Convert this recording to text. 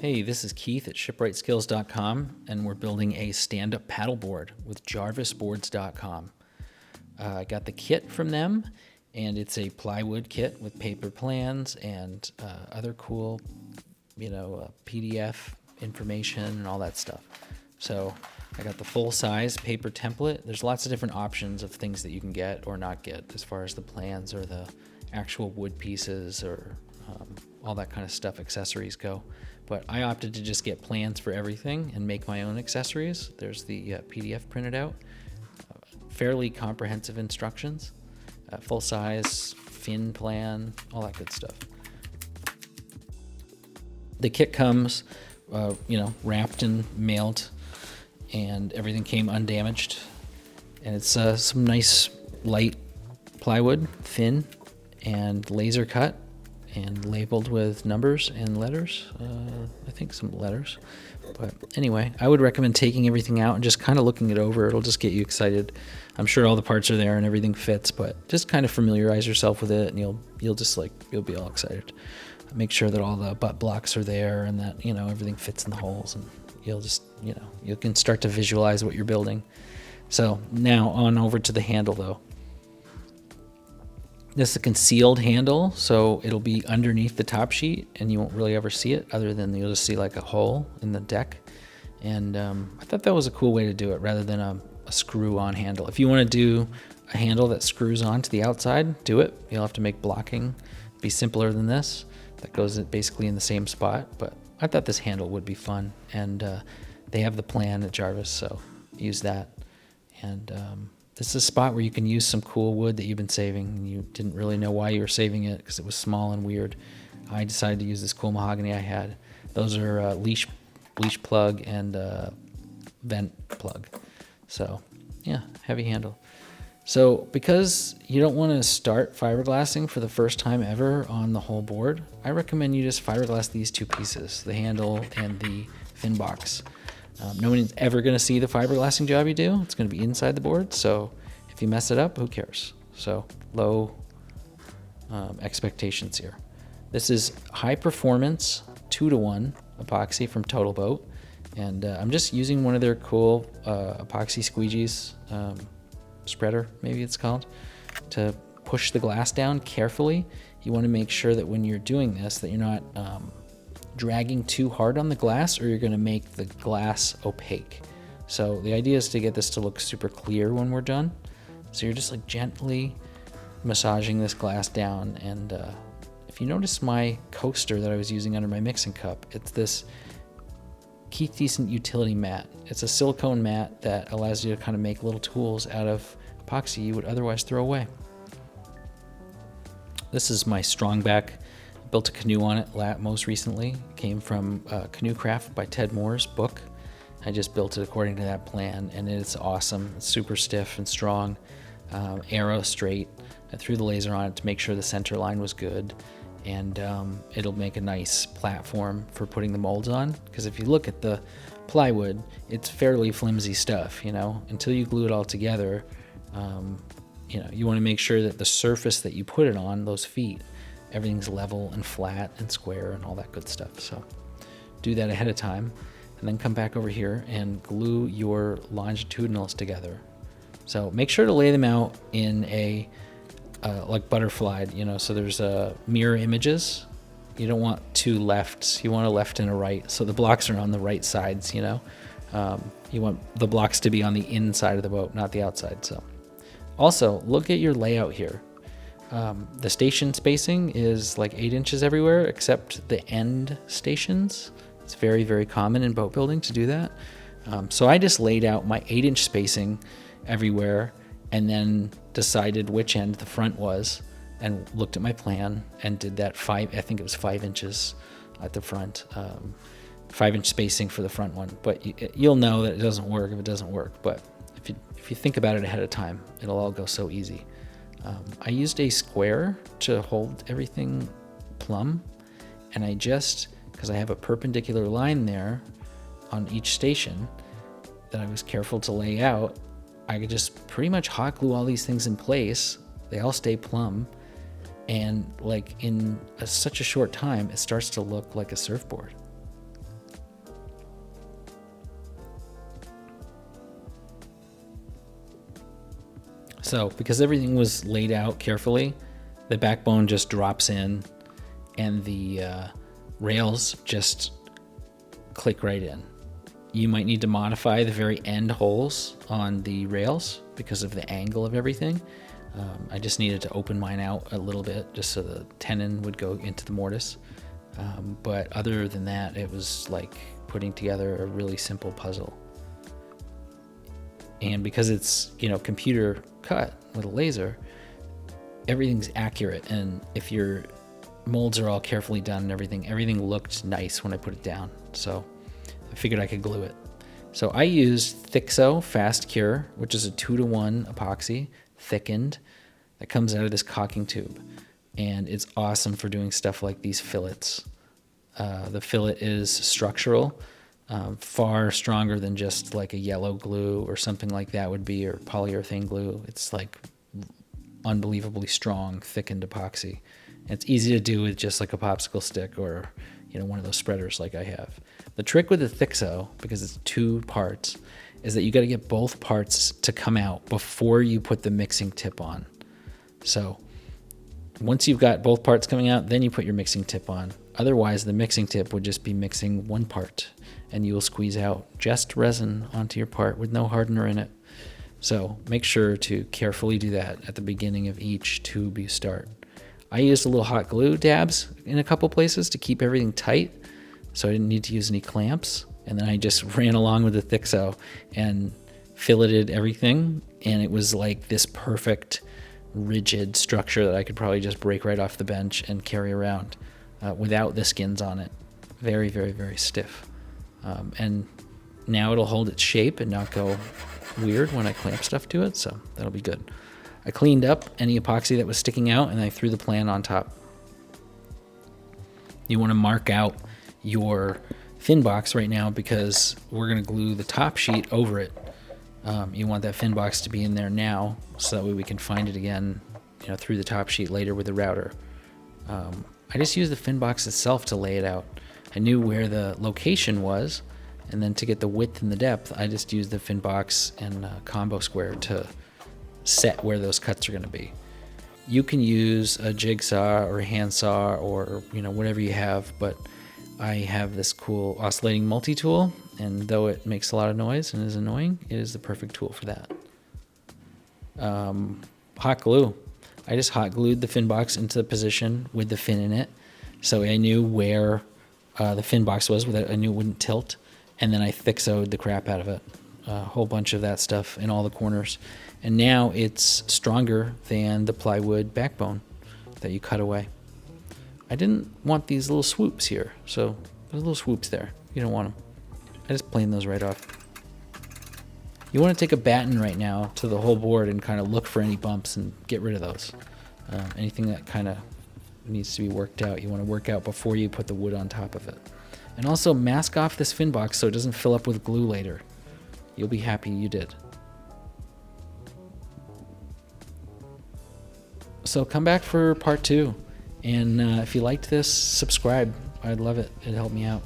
Hey, this is Keith at shipwrightskills.com, and we're building a stand-up paddleboard with jarvisboards.com. I got the kit from them, and it's a plywood kit with paper plans and other cool, PDF information and all that stuff. So I got the full-size paper template. There's lots of different options of things that you can get or not get as far as the plans or the actual wood pieces or all that kind of stuff, accessories go. But I opted to just get plans for everything and make my own accessories. There's the PDF printed out, fairly comprehensive instructions, full size, fin plan, all that good stuff. The kit comes, wrapped and mailed, and everything came undamaged. And it's some nice light plywood, thin and laser cut, and labeled with numbers and letters. I think some letters. But anyway, I would recommend taking everything out and just kind of looking it over. It'll just get you excited. I'm sure all the parts are there and everything fits, but just kind of familiarize yourself with it, and you'll be all excited. Make sure that all the butt blocks are there and that, everything fits in the holes, and you'll just, you can start to visualize what you're building. So now on over to the handle though. This is a concealed handle, so it'll be underneath the top sheet and you won't really ever see it, other than you'll just see like a hole in the deck. And I thought that was a cool way to do it rather than a screw-on handle. If you want to do a handle that screws on to the outside, do it. You'll have to make blocking be simpler than this. That goes basically in the same spot, but I thought this handle would be fun. And they have the plan at Jarvis, so use that. And this is a spot where you can use some cool wood that you've been saving and you didn't really know why you were saving it because it was small and weird. I decided to use this cool mahogany I had. Those are leash plug and vent plug. So yeah, heavy handle. So because you don't want to start fiberglassing for the first time ever on the whole board, I recommend you just fiberglass these two pieces, the handle and the fin box. Nobody's ever going to see the fiberglassing job you do. It's going to be inside the board, so if you mess it up, who cares? So low expectations here. This is high performance 2-to-1 epoxy from Total Boat, and I'm just using one of their cool epoxy squeegees, spreader maybe it's called, to push the glass down carefully. You want to make sure that when you're doing this that you're not dragging too hard on the glass, or you're going to make the glass opaque. So the idea is to get this to look super clear when we're done. So you're just like gently massaging this glass down. And if you notice my coaster that I was using under my mixing cup, it's this Keith Decent utility mat. It's a silicone mat that allows you to kind of make little tools out of epoxy you would otherwise throw away. This is my strong back. Built a canoe on it most recently. It came from Canoe Craft by Ted Moore's book. I just built it according to that plan, and it's awesome. It's super stiff and strong, arrow straight. I threw the laser on it to make sure the center line was good, and it'll make a nice platform for putting the molds on. Because if you look at the plywood, it's fairly flimsy stuff, until you glue it all together. You want to make sure that the surface that you put it on, those feet, everything's level and flat and square and all that good stuff. So do that ahead of time, and then come back over here and glue your longitudinals together. So make sure to lay them out in a like butterflied, so there's mirror images. You don't want two lefts. You want a left and a right, so the blocks are on the right sides. You want the blocks to be on the inside of the boat, not the outside. So also look at your layout here. The station spacing is like 8 inches everywhere except the end stations. It's very, very common in boat building to do that. So I just laid out my 8-inch spacing everywhere and then decided which end the front was and looked at my plan and did that 5 inches at the front, 5-inch spacing for the front one. But you'll know that it doesn't work if it doesn't work. But if you think about it ahead of time, it'll all go so easy. I used a square to hold everything plumb, and because I have a perpendicular line there on each station that I was careful to lay out, I could just pretty much hot glue all these things in place. They all stay plumb, and like in such a short time, it starts to look like a surfboard. So because everything was laid out carefully, the backbone just drops in and the rails just click right in. You might need to modify the very end holes on the rails because of the angle of everything. I just needed to open mine out a little bit just so the tenon would go into the mortise. But other than that, it was like putting together a really simple puzzle. And because it's, computer cut with a laser, everything's accurate. And if your molds are all carefully done and everything looked nice when I put it down. So I figured I could glue it. So I used Thixo Fast Cure, which is a 2-to-1 epoxy, thickened, that comes out of this caulking tube. And it's awesome for doing stuff like these fillets. The fillet is structural, far stronger than just like a yellow glue or something like that would be, or polyurethane glue. It's like unbelievably strong, thickened epoxy. And it's easy to do with just like a popsicle stick or one of those spreaders like I have. The trick with the Thixo, because it's 2 parts, is that you got to get both parts to come out before you put the mixing tip on. So once you've got both parts coming out, then you put your mixing tip on. Otherwise, the mixing tip would just be mixing one part, and you will squeeze out just resin onto your part with no hardener in it. So make sure to carefully do that at the beginning of each tube you start. I used a little hot glue dabs in a couple places to keep everything tight, so I didn't need to use any clamps. And then I just ran along with the Thixo and filleted everything, and it was like this perfect rigid structure that I could probably just break right off the bench and carry around without the skins on it. Very, very, very stiff. And now it'll hold its shape and not go weird when I clamp stuff to it, so that'll be good. I cleaned up any epoxy that was sticking out and I threw the plan on top. You want to mark out your finbox right now because we're going to glue the top sheet over it. You want that finbox to be in there now so that way we can find it again, through the top sheet later with the router. I just used the finbox itself to lay it out. I knew where the location was, and then to get the width and the depth, I just used the finbox and combo square to set where those cuts are going to be. You can use a jigsaw or a handsaw or whatever you have, but I have this cool oscillating multi-tool, and though it makes a lot of noise and is annoying, it is the perfect tool for that. Hot glue. I just hot glued the finbox into the position with the fin in it, so I knew where the finbox was, I knew it wouldn't tilt, and then I Thixo'd the crap out of it. A whole bunch of that stuff in all the corners. And now it's stronger than the plywood backbone that you cut away. I didn't want these little swoops here, so there's little swoops there. You don't want them. I just planed those right off. You want to take a batten right now to the whole board and kind of look for any bumps and get rid of those. Anything that kind of needs to be worked out, you want to work out before you put the wood on top of it. And also mask off this finbox so it doesn't fill up with glue later. You'll be happy you did. So come back for part 2. And if you liked this, subscribe. I'd love it. It'd help me out.